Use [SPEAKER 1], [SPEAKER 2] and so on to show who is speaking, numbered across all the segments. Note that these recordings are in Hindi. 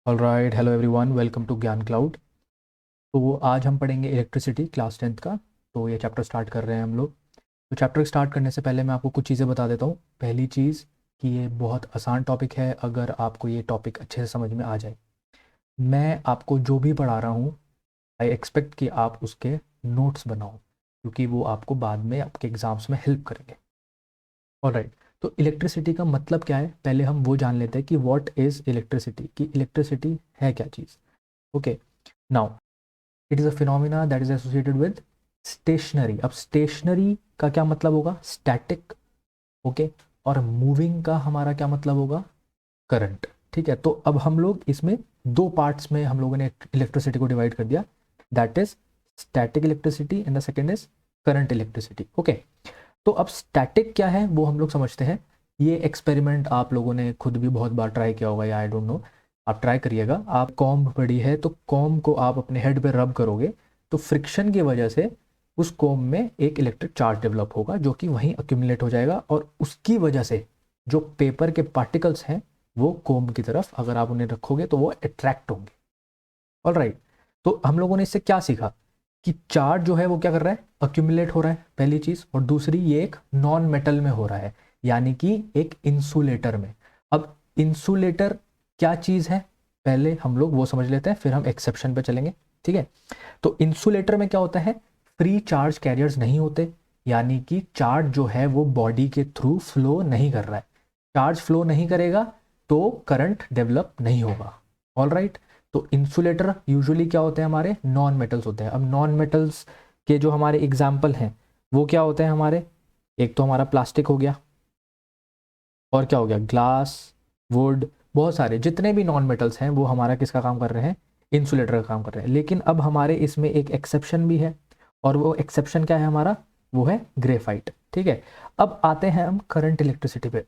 [SPEAKER 1] Alright, hello everyone, welcome to Gyan Cloud. तो आज हम पढ़ेंगे इलेक्ट्रिसिटी क्लास 10th का। तो ये चैप्टर स्टार्ट कर रहे हैं हम लोग। तो चैप्टर स्टार्ट करने से पहले मैं आपको कुछ चीज़ें बता देता हूँ। पहली चीज़ कि ये बहुत आसान टॉपिक है। अगर आपको ये टॉपिक अच्छे से समझ में आ जाए, मैं आपको जो भी पढ़ा रहा हूँ, आई एक्सपेक्ट कि आप उसके नोट्स बनाओ, क्योंकि वो आपको बाद में आपके एग्ज़ाम्स में हेल्प करेंगे। ऑलराइट, तो इलेक्ट्रिसिटी का मतलब क्या है, पहले हम वो जान लेते हैं कि व्हाट इज़ इलेक्ट्रिसिटी, कि इलेक्ट्रिसिटी है क्या चीज़। Okay, now it is a phenomena that is associated with stationary. अब स्टेशनरी का क्या मतलब होगा, स्टैटिक। ओके, और मूविंग का हमारा क्या मतलब होगा, करंट। ठीक है, तो अब हम लोग इसमें दो पार्ट्स में हम लोगों ने इलेक्ट्रिसिटी को डिवाइड कर दिया, that is static electricity and the second is current electricity. Okay, तो अब स्टैटिक क्या है वो हम लोग समझते हैं। ये एक्सपेरिमेंट आप लोगों ने खुद भी बहुत बार ट्राई किया होगा, या आई डोंट नो, आप ट्राई करिएगा। आप कॉम्ब पड़ी है तो कॉम्ब को आप अपने हेड पे रब करोगे, तो फ्रिक्शन की वजह से उस कॉम्ब में एक इलेक्ट्रिक चार्ज डेवलप होगा, जो कि वहीं अक्यूमुलेट हो जाएगा, और उसकी वजह से जो पेपर के पार्टिकल्स हैं वो कॉम्ब की तरफ अगर आप उन्हें रखोगे तो वो अट्रैक्ट होंगे। ऑल राइट, तो हम लोगों ने इससे क्या सीखा कि चार्ज जो है वो क्या कर रहा है, अक्यूमुलेट हो रहा है, पहली चीज़। और दूसरी, ये एक नॉन मेटल में हो रहा है, यानी कि एक इंसुलेटर में। अब इंसुलेटर क्या चीज़ है, पहले हम लोग वो समझ लेते हैं, फिर हम एक्सेप्शन पे चलेंगे। ठीक है, तो इंसुलेटर में क्या होता है, फ्री चार्ज कैरियर्स नहीं होते, यानी कि चार्ज जो है वो बॉडी के थ्रू फ्लो नहीं कर रहा है। चार्ज फ्लो नहीं करेगा तो करंट डेवलप नहीं होगा। ऑल राइट, तो इंसुलेटर यूजुअली क्या होते हैं, हमारे नॉन मेटल्स होते हैं। अब नॉन मेटल्स के जो हमारे एग्जाम्पल हैं वो क्या होते हैं हमारे, एक तो हमारा प्लास्टिक हो गया, और क्या हो गया, ग्लास, वुड, बहुत सारे जितने भी नॉन मेटल्स हैं वो हमारा किसका काम कर रहे हैं, इंसुलेटर का काम कर रहे हैं। लेकिन अब हमारे इसमें एक एक्सेप्शन भी है, और वो एक्सेप्शन क्या है हमारा, वो है ग्रेफाइट। ठीक है, अब आते हैं हम करंट इलेक्ट्रिसिटी पे।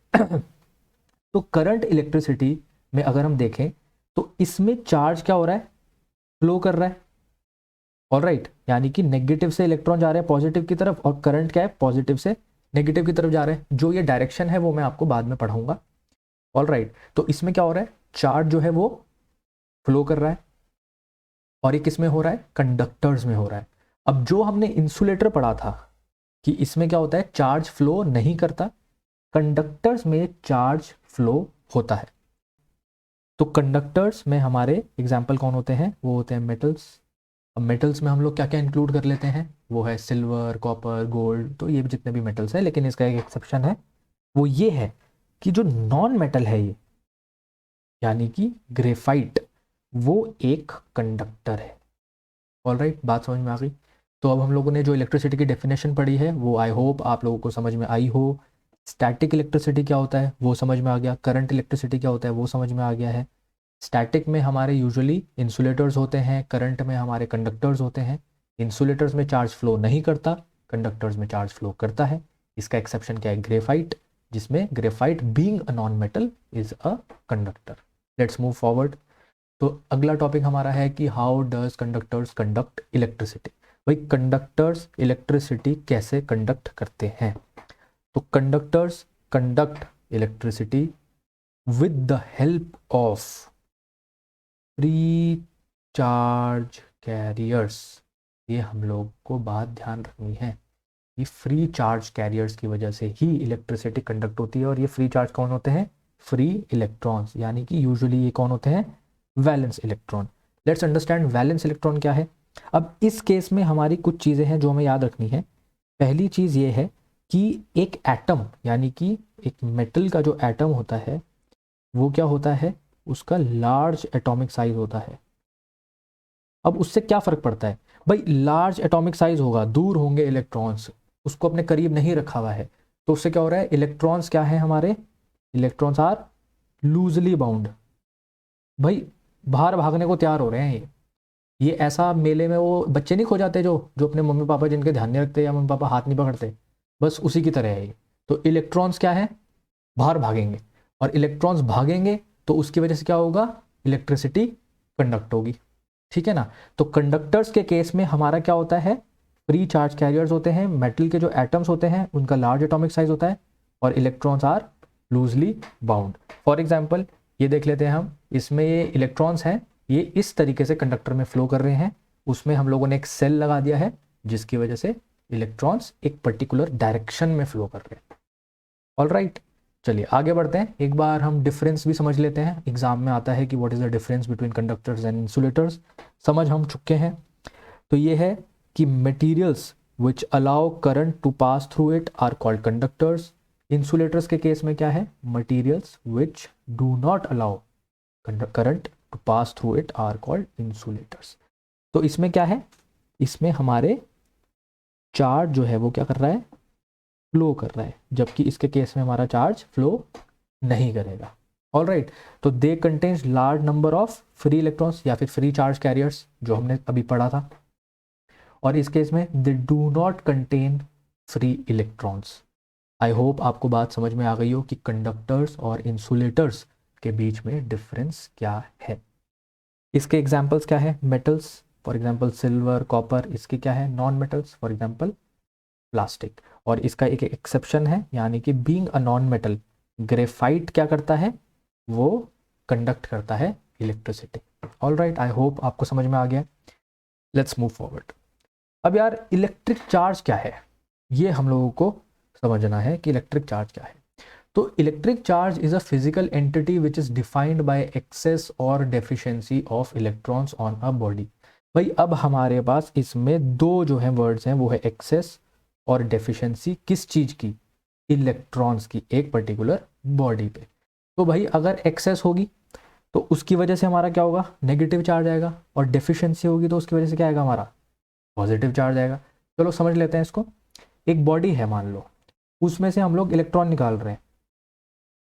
[SPEAKER 1] तो करंट इलेक्ट्रिसिटी में अगर हम देखें तो इसमें चार्ज क्या हो रहा है, फ्लो कर रहा है। ऑल राइट, यानी कि नेगेटिव से इलेक्ट्रॉन जा रहे हैं पॉजिटिव की तरफ, और करंट क्या है, पॉजिटिव से नेगेटिव की तरफ जा रहे हैं। जो ये डायरेक्शन है वो मैं आपको बाद में पढ़ाऊंगा। ऑल राइट, तो इसमें क्या हो रहा है, चार्ज जो है वो फ्लो कर रहा है, और ये किस में हो रहा है, कंडक्टर्स में हो रहा है। अब जो हमने इंसुलेटर पढ़ा था कि इसमें क्या होता है, चार्ज फ्लो नहीं करता, कंडक्टर्स में चार्ज फ्लो होता है। तो कंडक्टर्स में हमारे एग्जाम्पल कौन होते हैं, वो होते हैं मेटल्स। अब मेटल्स में हम लोग क्या क्या इंक्लूड कर लेते हैं, वो है सिल्वर, कॉपर, गोल्ड, तो ये भी जितने भी मेटल्स हैं। लेकिन इसका एक एक्सेप्शन है, वो ये है कि जो नॉन मेटल है ये, यानी कि ग्रेफाइट, वो एक कंडक्टर है। ऑल राइट, बात समझ में आ गई। तो अब हम लोगों ने जो इलेक्ट्रिसिटी की डेफिनेशन पढ़ी है वो आई होप आप लोगों को समझ में आई हो। स्टैटिक इलेक्ट्रिसिटी क्या होता है वो समझ में आ गया, करंट इलेक्ट्रिसिटी क्या होता है वो समझ में आ गया है। स्टैटिक में हमारे यूजुअली इंसुलेटर्स होते हैं, करंट में हमारे कंडक्टर्स होते हैं। इंसुलेटर्स में चार्ज फ्लो नहीं करता, कंडक्टर्स में चार्ज फ्लो करता है। इसका एक्सेप्शन क्या है, ग्रेफाइट, जिसमें graphite being a non metal is a conductor. Let's move forward. तो अगला टॉपिक हमारा है कि how does conductors conduct electricity. भाई, कंडक्टर्स इलेक्ट्रिसिटी कैसे कंडक्ट करते हैं, तो conductors conduct electricity with the help of free charge carriers. ये हम लोग को बात ध्यान रखनी है, ये फ्री चार्ज कैरियर्स की वजह से ही इलेक्ट्रिसिटी कंडक्ट होती है। और ये फ्री चार्ज कौन होते हैं, फ्री इलेक्ट्रॉन्स, यानी कि यूजुअली ये कौन होते हैं, valence electron. Let's understand valence electron क्या है। अब इस केस में हमारी कुछ चीज़ें हैं जो हमें याद रखनी है। पहली चीज़ ये है कि एक एटम, यानी कि एक मेटल का जो एटम होता है वो क्या होता है, उसका लार्ज एटॉमिक साइज होता है। अब उससे क्या फ़र्क पड़ता है, भाई लार्ज एटॉमिक साइज होगा, दूर होंगे इलेक्ट्रॉन्स, उसको अपने करीब नहीं रखा हुआ है, तो उससे क्या हो रहा है, इलेक्ट्रॉन्स क्या है हमारे, इलेक्ट्रॉन्स आर लूजली बाउंड। भाई बाहर भागने को तैयार हो रहे हैं ये ऐसा मेले में वो बच्चे नहीं खो जाते जो जो अपने मम्मी पापा जिनके ध्यान नहीं रखते, या मम्मी पापा हाथ नहीं पकड़ते, बस उसी की तरह है ये। तो इलेक्ट्रॉन्स क्या है, बाहर भागेंगे, और इलेक्ट्रॉन्स भागेंगे तो उसकी वजह से क्या होगा, इलेक्ट्रिसिटी कंडक्ट होगी। ठीक है ना। तो कंडक्टर्स के केस में हमारा क्या होता है, फ्री चार्ज कैरियर्स होते हैं, मेटल के जो एटम्स होते हैं उनका लार्ज एटॉमिक साइज होता है, और electrons are loosely bound. For example, ये देख लेते हैं हम, इसमें ये इलेक्ट्रॉन्स हैं, ये इस तरीके से कंडक्टर में फ्लो कर रहे हैं, उसमें हम लोगों ने एक सेल लगा दिया है जिसकी वजह से इलेक्ट्रॉन्स एक पर्टिकुलर डायरेक्शन में फ्लो कर रहे हैं। ऑल राइट, चलिए आगे बढ़ते हैं। एक बार हम डिफरेंस भी समझ लेते हैं, एग्जाम में आता है कि what is the difference between conductors and insulators, समझ हम चुके हैं। तो ये है कि materials which allow current to pass through it are called conductors. Insulators के केस में क्या है, materials which do not allow current to pass through it are called insulators. तो इसमें क्या है, इसमें हमारे चार्ज जो है वो क्या कर रहा है, फ्लो कर रहा है, जबकि इसके केस में हमारा चार्ज फ्लो नहीं करेगा। ऑल राइट, तो they contains large number of free electrons या फिर फ्री चार्ज कैरियर्स जो हमने अभी पढ़ा था, और इस केस में they do not contain free electrons. I hope आपको बात समझ में आ गई हो कि कंडक्टर्स और इंसुलेटर्स के बीच में डिफरेंस क्या है। इसके एग्जाम्पल्स क्या है, metals for example silver copper, इसके क्या है non metals for example plastic. और इसका एक एक्सेप्शन है, यानी कि being a non metal graphite क्या करता है, वो कंडक्ट करता है electricity. All right, I hope आपको समझ में आ गया। Let's move forward. अब यार इलेक्ट्रिक चार्ज क्या है, ये हम लोगों को समझना है कि इलेक्ट्रिक चार्ज क्या है। तो electric charge is a physical entity which is defined by excess or deficiency of electrons on a body. भाई अब हमारे पास इसमें दो जो है वर्ड्स हैं, वो है एक्सेस और डेफिशिएंसी। किस चीज की, इलेक्ट्रॉन्स की, एक पर्टिकुलर बॉडी पे। तो भाई अगर एक्सेस होगी तो उसकी वजह से हमारा क्या होगा, नेगेटिव चार्ज आएगा, और डेफिशिएंसी होगी तो उसकी वजह से क्या आएगा, हमारा पॉजिटिव चार्ज आएगा। चलो समझ लेते हैं इसको। एक बॉडी है मान लो, उसमें से हम लोग इलेक्ट्रॉन निकाल रहे हैं,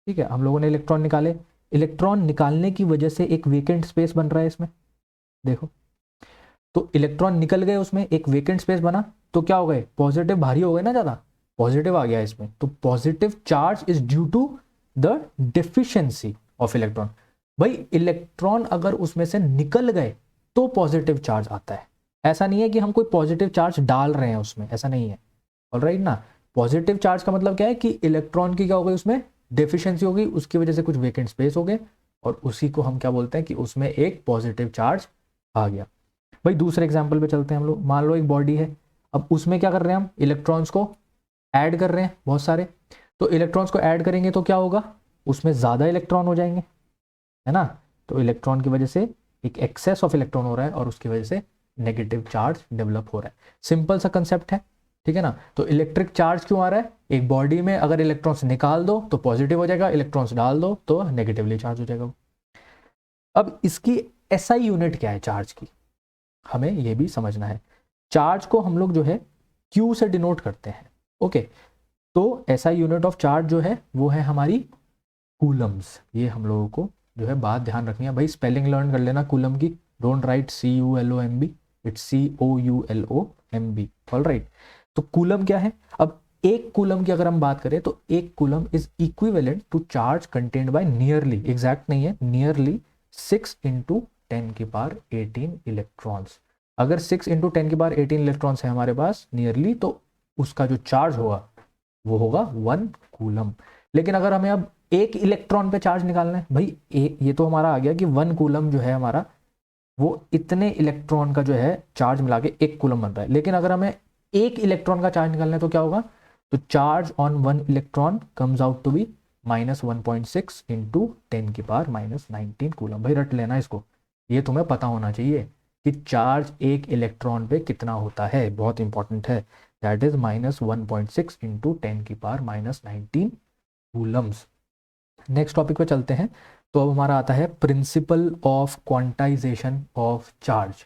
[SPEAKER 1] ठीक है, हम लोगों ने इलेक्ट्रॉन निकाले, इलेक्ट्रॉन निकालने की वजह से एक वेकेंट स्पेस बन रहा है इसमें, देखो। तो इलेक्ट्रॉन निकल गए, उसमें एक वेकेंट स्पेस बना, तो क्या हो गए, पॉजिटिव भारी हो गए ना, ज़्यादा पॉजिटिव आ गया इसमें, तो positive charge is due to the deficiency of electron. भाई इलेक्ट्रॉन अगर उसमें से निकल गए तो पॉजिटिव चार्ज आता है, ऐसा नहीं है कि हम कोई पॉजिटिव चार्ज डाल रहे हैं उसमें, ऐसा नहीं है। ऑलराइट ना, पॉजिटिव चार्ज का मतलब क्या है कि इलेक्ट्रॉन की क्या हो गई, उसमें डेफिशिएंसी हो गई, उसकी वजह से कुछ वेकेंट स्पेस हो गए, और उसी को हम क्या बोलते हैं कि उसमें एक पॉजिटिव चार्ज आ गया। भाई दूसरे एग्जाम्पल पे चलते हैं हम लोग। मान लो एक बॉडी है, अब उसमें क्या कर रहे हैं हम, इलेक्ट्रॉन्स को ऐड कर रहे हैं बहुत सारे। तो इलेक्ट्रॉन्स को ऐड करेंगे तो क्या होगा, उसमें ज़्यादा इलेक्ट्रॉन हो जाएंगे, है ना। तो इलेक्ट्रॉन की वजह से एक एक्सेस ऑफ इलेक्ट्रॉन हो रहा है, और उसकी वजह से नेगेटिव चार्ज डेवलप हो रहा है। सिंपल सा कंसेप्ट है, ठीक है ना। तो इलेक्ट्रिक चार्ज क्यों आ रहा है, एक बॉडी में अगर इलेक्ट्रॉन्स निकाल दो तो पॉजिटिव हो जाएगा, इलेक्ट्रॉन्स डाल दो तो नेगेटिवली चार्ज हो जाएगा। अब इसकी एसआई यूनिट क्या है चार्ज की, हमें यह भी समझना है। चार्ज को हम लोग जो है क्यू से डिनोट करते हैं, ओके। तो एसआई यूनिट ऑफ चार्ज जो है वो है हमारी कूलम्स। ये हम लोगों को जो है बात ध्यान रखनी है। भाई स्पेलिंग लर्न कर लेना कूलम की, don't write CULOMB, it's COULOMB। All right, तो कूलम क्या है, अब एक कूलम की अगर हम बात करें तो एक coulomb is equivalent to charge contained by nearly, exact नहीं है, नियरली 6 × 10⁻18 इलेक्ट्रॉन्स। अगर 6 × 10⁻18 इलेक्ट्रॉन्स है हमारे पास नियरली, तो उसका जो चार्ज होगा वो होगा 1 कूलम। लेकिन अगर हमें अब एक इलेक्ट्रॉन पे चार्ज निकालना है, भाई ये तो हमारा आ गया कि 1 कूलम जो है हमारा, वो इतने इलेक्ट्रॉन का जो है चार्ज मिला के 1 कूलम बन रहा है। लेकिन अगर हमें एक इलेक्ट्रॉन का चार्ज निकालना है तो क्या होगा, तो charge on 1 electron comes out to be -1.6 × 10⁻19 coulomb. भाई रट लेना इसको, ये तुम्हें पता होना चाहिए कि चार्ज एक इलेक्ट्रॉन पे कितना होता है, बहुत इंपॉर्टेंट है। That is -1.6 × 10⁻19 Coulomb's. Next topic पे चलते हैं। तो अब हमारा आता है principal of quantization of charge.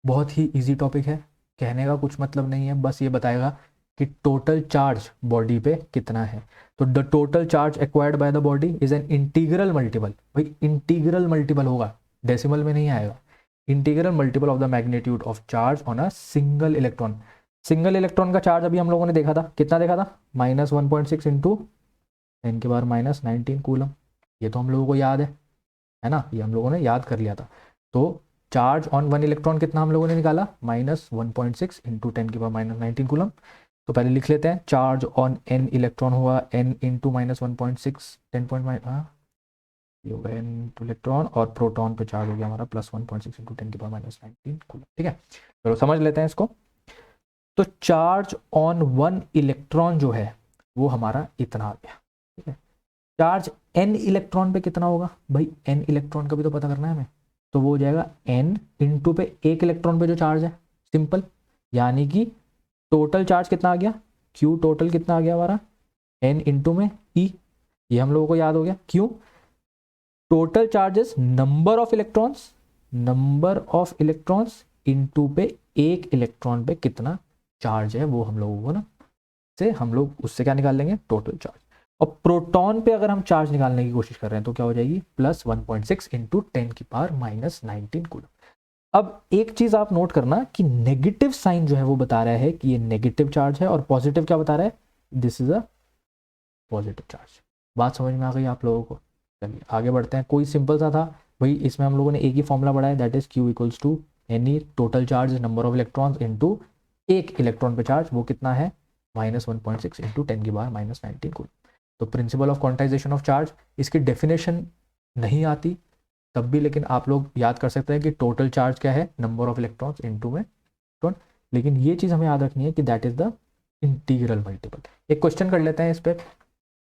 [SPEAKER 1] बहुत ही इजी टॉपिक है, कहने का कुछ मतलब नहीं है, बस ये बताएगा कि टोटल चार्ज बॉडी पे कितना है। तो the total charge acquired by the body is an integral multiple, भाई इंटीग्रल मल्टीपल होगा, डेसिमल में नहीं आएगा, integral multiple of the magnitude of charge on a single electron. Single electron का चार्ज अभी हम लोगों ने देखा था, कितना देखा था, -1.6 × 10⁻19 कूलम। ये तो हम लोगों को याद है ना, ये हम लोगों ने याद कर लिया था। तो चार्ज ऑन 1 इलेक्ट्रॉन कितना हम लोगों ने निकाला, -1.6 × 10⁻19 कूलम। तो पहले लिख लेते हैं, चार्ज ऑन n इलेक्ट्रॉन हुआ n × -1.6 10. ये हो गया n इलेक्ट्रॉन, और प्रोटॉन पे चार्ज हो गया हमारा +1.6 इंटू 10⁻⁻19 कूलम। ठीक है, चलो समझ लेते हैं इसको। तो चार्ज ऑन 1 इलेक्ट्रॉन जो है वो हमारा इतना आ गया। ठीक है, चार्ज n इलेक्ट्रॉन पे कितना होगा भाई, n इलेक्ट्रॉन का भी तो पता करना है हमें, तो वो हो जाएगा n इंटू पे एक इलेक्ट्रॉन पे जो चार्ज है, सिंपल। यानी कि टोटल चार्ज कितना आ गया, q टोटल कितना आ गया हमारा, n इंटू में e। ये हम लोगों को याद हो गया, क्यों, total charges number of electrons into पे एक इलेक्ट्रॉन पे कितना चार्ज है, वो हम लोगों को ना से हम लोग उससे क्या निकाल लेंगे, टोटल चार्ज। और प्रोटॉन पे अगर हम चार्ज निकालने की कोशिश कर रहे हैं तो क्या हो जाएगी, +1.6 इंटू 10⁻⁻19 कूलम। अब एक चीज आप नोट करना कि नेगेटिव साइन जो है वो बता रहा है कि ये नेगेटिव चार्ज है, और पॉजिटिव क्या बता रहा है, this is a positive charge. बात समझ में आ गई आप लोगों को। चलिए आगे बढ़ते हैं, कोई सिंपल सा था भाई, इसमें हम लोगों ने एक ही फॉर्मूला बढ़ाया, that is Q equals to any total charge number of electrons into एक इलेक्ट्रॉन पे चार्ज, वो कितना है, -1.6 इंटू 10⁻⁻19 कूलम। तो principle of quantization of charge, इसकी डेफिनेशन नहीं आती तब भी, लेकिन आप लोग याद कर सकते हैं कि टोटल चार्ज क्या है, नंबर ऑफ इलेक्ट्रॉन्स इनटू में इलेक्ट्रॉन। लेकिन ये चीज़ हमें याद रखनी है कि that is the integral multiple. एक क्वेश्चन कर लेते हैं इस पर,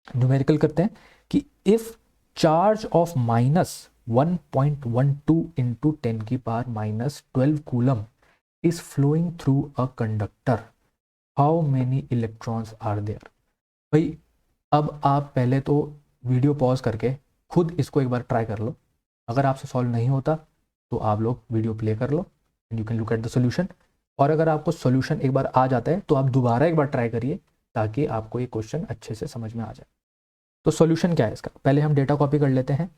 [SPEAKER 1] न्यूमेरिकल करते हैं कि if charge of -1.12 into 10⁻⁻12 coulomb is flowing through a conductor, how many electrons are there. भाई अब आप पहले तो वीडियो पॉज करके खुद इसको एक बार ट्राई कर लो, अगर आपसे सॉल्व नहीं होता तो आप लोग वीडियो प्ले कर लो and you can look at the solution. और अगर आपको सोल्यूशन एक बार आ जाता है तो आप दोबारा एक बार ट्राई करिए ताकि आपको ये क्वेश्चन अच्छे से समझ में आ जाए। तो सॉल्यूशन क्या है इसका, पहले हम डेटा कॉपी कर लेते हैं।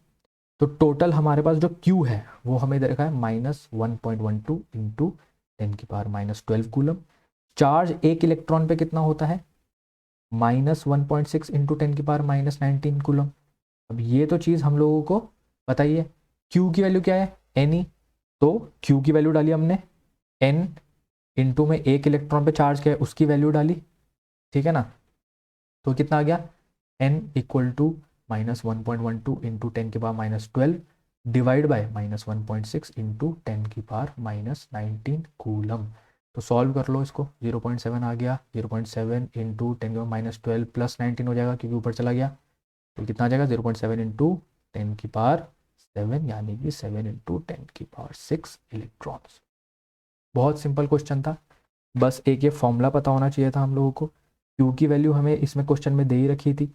[SPEAKER 1] तो टोटल हमारे पास जो Q है वो हमें दे रखा है -1.12 इंटू 10⁻⁻12 कूलम। चार्ज एक इलेक्ट्रॉन पे कितना होता है, -1.6 इंटू 10⁻⁻19 कूलम। अब ये तो चीज़ हम लोगों को बताइए, Q की वैल्यू क्या है, N, तो Q की वैल्यू डाली हमने, N इंटू में एक इलेक्ट्रॉन पे चार्ज क्या है उसकी वैल्यू डाली, ठीक है ना। तो कितना आ गया, N equal to -1.12 into 10⁻⁻12 divide by -1.6 into 10⁻⁻19 coulomb. तो सॉल्व कर लो इसको, 0.7 आ गया, 0.7 इंटू 10⁻⁻12 प्लस 19 हो जाएगा क्योंकि ऊपर चला गया, तो कितना आ जाएगा 0.7 इंटू 10⁻7 यानी कि 7 इंटू 10⁻6 इलेक्ट्रॉन्स। बहुत सिंपल क्वेश्चन था, बस एक ये फॉर्मूला पता होना चाहिए था हम लोगों को। Q की वैल्यू हमें इसमें क्वेश्चन में दे ही रखी थी,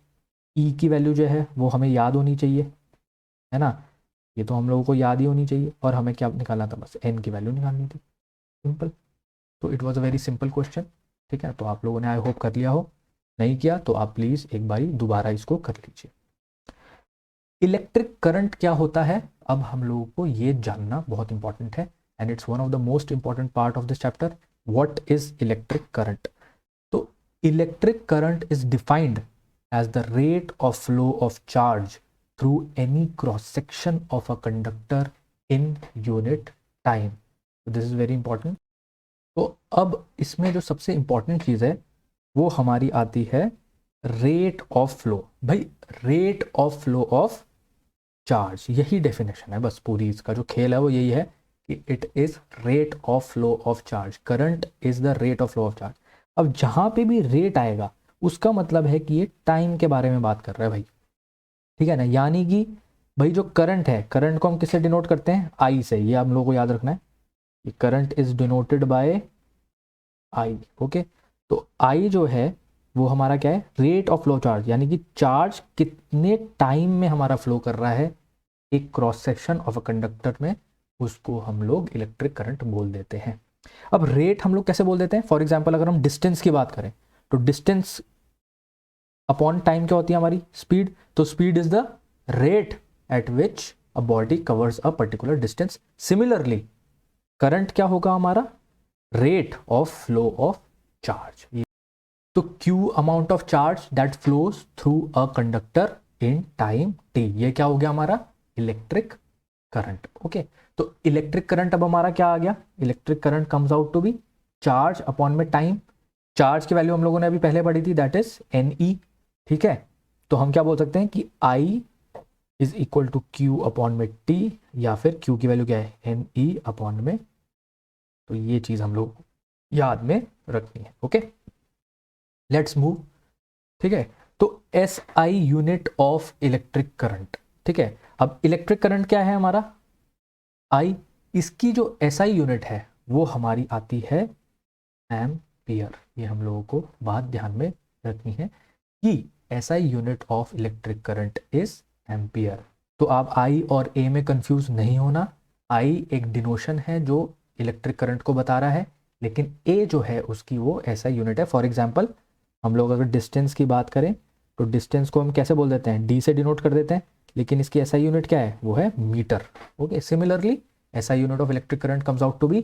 [SPEAKER 1] E की वैल्यू जो है वो हमें याद होनी चाहिए, है ना, ये तो हम लोगों को याद ही होनी चाहिए, और हमें क्या निकालना था, बस N की वैल्यू निकालनी थी, सिंपल। तो it was a very simple question. ठीक है, तो आप लोगों ने आई होप कर लिया हो, नहीं किया तो आप प्लीज़ एक बारी दोबारा इसको कर लीजिए। इलेक्ट्रिक करंट क्या होता है, अब हम लोगों को ये जानना बहुत इंपॉर्टेंट है, and it's one of the most important part of this chapter, what is electric current. तो electric current is defined as the rate of flow of charge through any cross section of a conductor in unit time. So this is very important. तो अब इसमें जो सबसे इंपॉर्टेंट चीज़ है वो हमारी आती है रेट ऑफ फ्लो। भाई rate of flow of charge, यही डेफिनेशन है बस पूरी, इसका जो खेल है वो यही है कि it is rate of flow of charge, current is the rate of flow of charge. अब जहाँ पे भी रेट आएगा उसका मतलब है कि ये टाइम के बारे में बात कर रहा है भाई, ठीक है ना। यानी कि भाई जो करंट है, करंट को हम किससे डिनोट करते हैं, आई से, ये हम लोगों को याद रखना है, ये current is denoted by I, okay. तो आई जो है वो हमारा क्या है, रेट ऑफ फ्लो चार्ज, यानी कि चार्ज कितने टाइम में हमारा फ्लो कर रहा है एक cross section of a conductor में, उसको हम लोग इलेक्ट्रिक करंट बोल देते हैं। अब रेट हम लोग कैसे बोल देते हैं, फॉर एग्जाम्पल अगर हम डिस्टेंस की बात करें तो डिस्टेंस अपॉन टाइम क्या होती है हमारी, स्पीड। तो speed is the rate at which a body covers a particular distance. Similarly current क्या होगा हमारा, rate of flow of charge. तो Q amount of charge that flows through a conductor in time t, ये क्या हो गया हमारा इलेक्ट्रिक करंट, ओके। तो इलेक्ट्रिक करंट अब हमारा क्या आ गया, electric current comes out to be charge upon में टाइम। चार्ज की वैल्यू हम लोगों ने अभी पहले पढ़ी थी, दैट इज NE, ठीक है। तो हम क्या बोल सकते हैं कि I is equal to q upon में टी, या फिर क्यू की वैल्यू क्या है एन ई अपॉन में। तो ये चीज़ हम लोग याद में रखनी है। Okay, let's move. ठीक है, तो S I unit of electric current. ठीक है, अब इलेक्ट्रिक करंट क्या है हमारा आई, इसकी जो एस आई यूनिट है वो हमारी आती है एम्पियर। ये हम लोगों को बात ध्यान में रखनी है कि S I unit of electric current is ampere. तो आप आई और ए में कंफ्यूज नहीं होना। आई एक डिनोशन है जो इलेक्ट्रिक करंट को बता रहा है, लेकिन ए जो है उसकी वो एसआई यूनिट है। फॉर एग्जांपल हम लोग अगर डिस्टेंस की बात करें तो डिस्टेंस को हम कैसे बोल देते हैं, डी से डिनोट कर देते हैं, लेकिन इसकी एसआई यूनिट क्या है, वो है metre. Okay, similarly SI unit of electric current comes out to be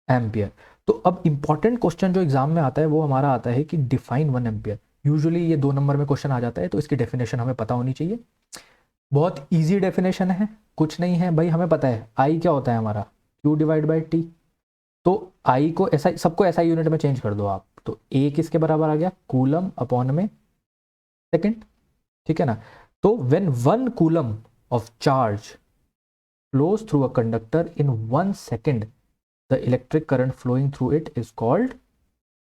[SPEAKER 1] ampere. तो अब इंपॉर्टेंट क्वेश्चन जो एग्जाम में आता है वो हमारा आता है कि डिफाइन 1 एम्पियर। यूजुअली ये 2 नंबर में क्वेश्चन आ जाता है, तो इसकी डेफिनेशन हमें पता होनी चाहिए। बहुत इजी डेफिनेशन है, कुछ नहीं है भाई, हमें पता है आई क्या होता है हमारा Q डिवाइड बाई टी। तो आई को ऐसा, सबको ऐसा यूनिट में चेंज कर दो आप, तो ए किसके बराबर आ गया, कूलम अपॉन में सेकंड। ठीक है ना, तो when 1 coulomb of charge flows through a conductor in 1 second, the electric current flowing through it is called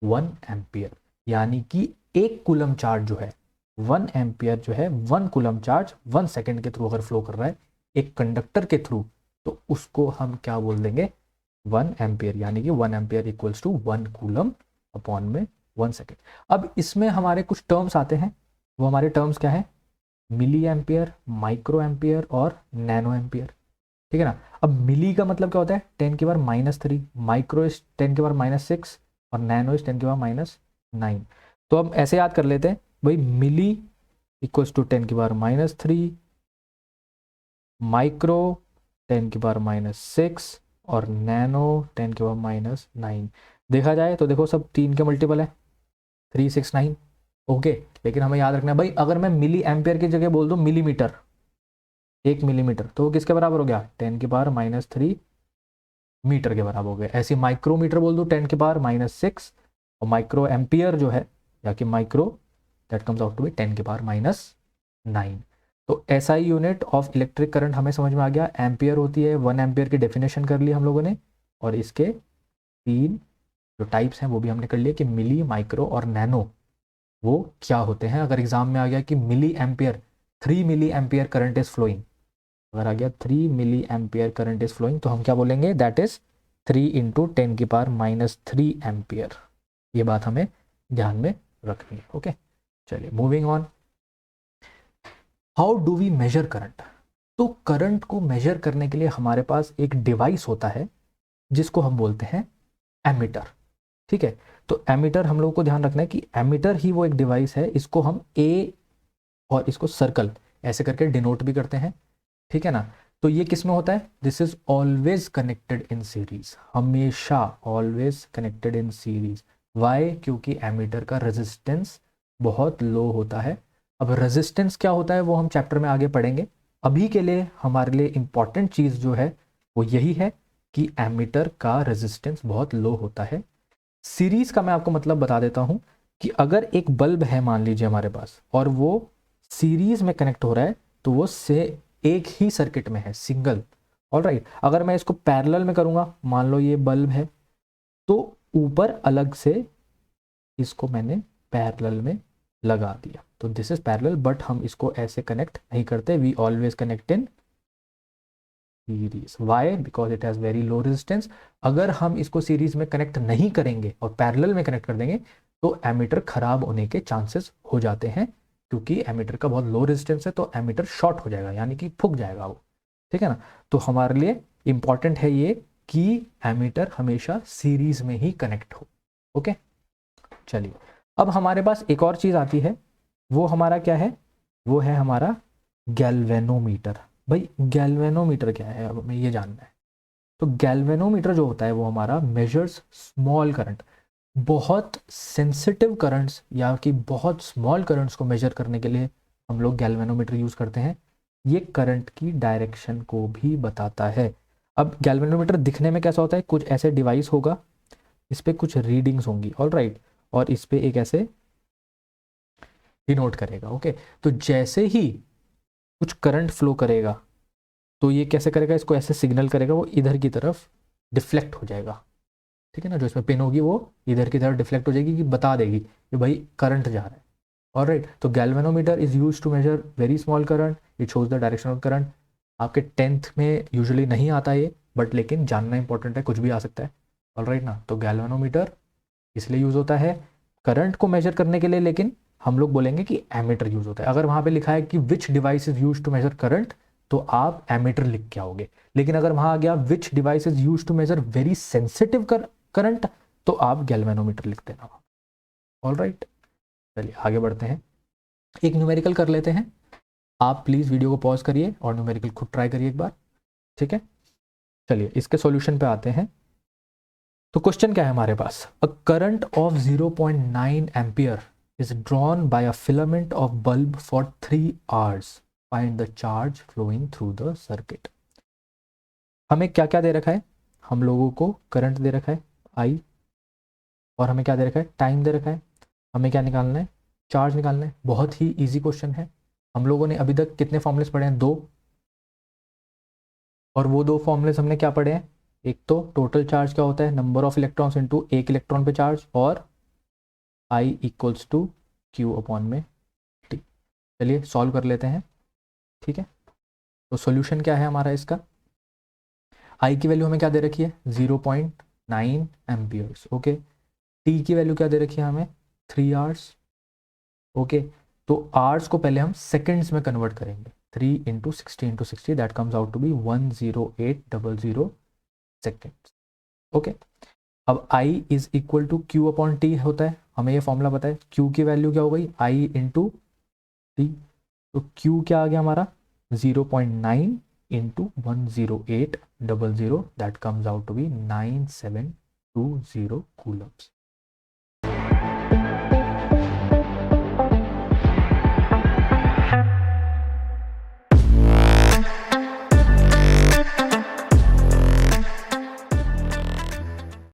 [SPEAKER 1] 1 ampere. यानी कि 1 कूलम चार्ज जो है 1 एम्पियर जो है, 1 कूलम चार्ज 1 सेकंड के थ्रू अगर फ्लो कर रहा है एक कंडक्टर के थ्रू, तो उसको हम क्या बोल देंगे 1 एम्पियर। यानी कि 1 ampere equals to 1 coulomb upon में 1 सेकेंड। अब इसमें हमारे कुछ टर्म्स आते हैं, वो हमारे टर्म्स क्या है, मिली एम्पियर, माइक्रो एम्पियर और नैनो एम्पियर। ठीक है ना, अब मिली का मतलब क्या होता है 10 की पावर -3, माइक्रो इज 10 की पावर -6 और नैनो इज 10 की पावर -9। तो हम ऐसे याद कर लेते हैं भाई, मिली इक्वल्स टू 10 की पावर -3, माइक्रो 10 की पावर -6 और नैनो 10 की पावर -9। देखा जाए तो देखो सब 3 के मल्टीपल है, 3 6 9। ओके, लेकिन हमें याद रखना है भाई, अगर मैं मिली एम्पियर की जगह बोल दूं मिलीमीटर, 1 मिलीमीटर, तो वो किसके बराबर हो गया 10 की पावर -3 मीटर के बराबर हो गया। ऐसे माइक्रोमीटर बोल दूं 10 की पावर -6, और माइक्रो एम्पियर जो है या कि micro, that comes out to be 10 की पावर -9। तो SI unit of electric current हमें समझ में आ गया, एम्पियर होती है। 1 एम्पियर की डेफिनेशन कर ली हम लोगों ने, और इसके 3 जो टाइप्स हैं वो भी हमने कर लिए कि मिली, माइक्रो और नैनो वो क्या होते हैं। अगर एग्जाम में आ गया कि milli ampere, 3 milli ampere current is flowing, अगर आ गया 3 milli ampere current is flowing, तो हम क्या बोलेंगे, दैट इज 3 इंटू 10 की पावर -3 एम्पियर। ये बात हमें ध्यान में रखनी है। ओके, चलिए moving on. How do we measure current. तो करंट को मेजर करने के लिए हमारे पास एक डिवाइस होता है जिसको हम बोलते हैं एमीटर। ठीक है, तो एमीटर हम लोगों को ध्यान रखना है कि एमीटर ही वो एक डिवाइस है, इसको हम ए और इसको सर्कल ऐसे करके डिनोट भी करते हैं। ठीक है ना, तो ये किस में होता है, this is always connected in series, हमेशा always connected in series. Why, क्योंकि एमीटर का रेजिस्टेंस बहुत लो होता है। अब रेजिस्टेंस क्या होता है वो हम चैप्टर में आगे पढ़ेंगे। अभी के लिए हमारे लिए इंपॉर्टेंट चीज़ जो है वो यही है कि एमीटर का रेजिस्टेंस बहुत लो होता है। सीरीज का मैं आपको मतलब बता देता हूं कि अगर एक बल्ब है मान लीजिए हमारे पास, और वो सीरीज में कनेक्ट हो रहा है, तो वो से एक ही सर्किट में है, सिंगल। ऑलराइट, अगर मैं इसको पैरेलल में करूंगा, मान लो ये बल्ब है, तो ऊपर अलग से इसको मैंने पैरेलल में लगा दिया, तो दिस इज पैरेलल, बट हम इसको ऐसे कनेक्ट नहीं करते, we always connect in series. Why, because it has very low resistance. अगर हम इसको सीरीज में कनेक्ट नहीं करेंगे और पैरेलल में कनेक्ट कर देंगे, तो एमीटर खराब होने के चांसेस हो जाते हैं, क्योंकि एमीटर का बहुत लो रेजिस्टेंस है, तो एमीटर शॉर्ट हो जाएगा, यानी कि फूक जाएगा वो। ठीक है ना, तो हमारे लिए इंपॉर्टेंट है ये कि एमीटर हमेशा सीरीज में ही कनेक्ट हो। ओके, चलिए अब हमारे पास एक और चीज़ आती है, वो हमारा क्या है, वो है हमारा गैल्वेनोमीटर। भाई गैल्वेनोमीटर क्या है, अब हमें ये जानना है। तो गैल्वेनोमीटर जो होता है वो हमारा मेजर्स स्मॉल करंट, बहुत सेंसिटिव करंट्स या कि बहुत स्मॉल करंट्स को मेजर करने के लिए हम लोग गैल्वेनोमीटर यूज़ करते हैं। ये करंट की डायरेक्शन को भी बताता है। अब गैल्वेनोमीटर दिखने में कैसा होता है, कुछ ऐसे डिवाइस होगा, इस पर कुछ रीडिंग्स होंगी, ऑलराइट, और इस पर एक ऐसे डिनोट करेगा। ओके, तो जैसे ही कुछ करंट फ्लो करेगा तो ये कैसे करेगा, इसको ऐसे सिग्नल करेगा, वो इधर की तरफ डिफ्लेक्ट हो जाएगा, ठीक है ना। जो इसमें पिन होगी वो इधर की तरफ डिफ्लेक्ट हो जाएगी, कि बता देगी कि भाई करंट जा रहा है। ऑलराइट, तो galvanometer is use to measure very small current, it shows the direction of current. आपके 10th में यूजुअली नहीं आता ये, बट लेकिन जानना इंपॉर्टेंट है, कुछ भी आ सकता है। ऑलराइट ना, तो गैल्वेनोमीटर इसलिए यूज़ होता है करंट को मेजर करने के लिए, लेकिन हम लोग बोलेंगे कि एमीटर यूज़ होता है। अगर वहाँ पे लिखा है कि which device is use to measure current, तो आप एमीटर लिख के आओगे। लेकिन अगर वहाँ आ गया which device is use to measure very sensitive current, तो आप गैल्वेनोमीटर लिख देना। ऑलराइट, चलिए आगे बढ़ते हैं, एक न्यूमेरिकल कर लेते हैं। आप प्लीज़ वीडियो को पॉज करिए और न्यूमेरिकल खुद ट्राई करिए एक बार, ठीक है। चलिए इसके सॉल्यूशन पे आते हैं। तो क्वेश्चन क्या है हमारे पास, a current of 0.9 ampere is drawn by a filament of bulb for 3 hours, find the charge flowing through the circuit. हमें क्या क्या दे रखा है, हम लोगों को करंट दे रखा है आई, और हमें क्या दे रखा है, टाइम दे रखा है। हमें क्या निकालना है, चार्ज निकालना है। बहुत ही इजी क्वेश्चन है। हम लोगों ने अभी तक कितने फॉर्मूलेस पढ़े हैं, 2, और वो 2 फॉर्मूलेस हमने क्या पढ़े हैं, एक तो टोटल चार्ज क्या होता है, नंबर ऑफ इलेक्ट्रॉन्स इनटू एक इलेक्ट्रॉन पे चार्ज, और I equals to q upon में टी। चलिए सॉल्व कर लेते हैं, ठीक है। तो सॉल्यूशन क्या है हमारा इसका, आई की वैल्यू हमें क्या दे रखी है, 0.9 एम्पियर्स, ओके। टी की वैल्यू क्या दे रखी है हमें, 3 आवर्स, ओके। तो आवर्स को पहले हम सेकंड्स में कन्वर्ट करेंगे, 3 into 60 that comes out to be 10800 seconds, okay. अब I is equal to q upon t होता है, हमें ये फॉर्मूला पता है। Q की वैल्यू क्या हो गई, I इंटू टी, तो Q क्या आ गया हमारा, 0.9 into 10800, that comes out to be 9720 Coulomb's.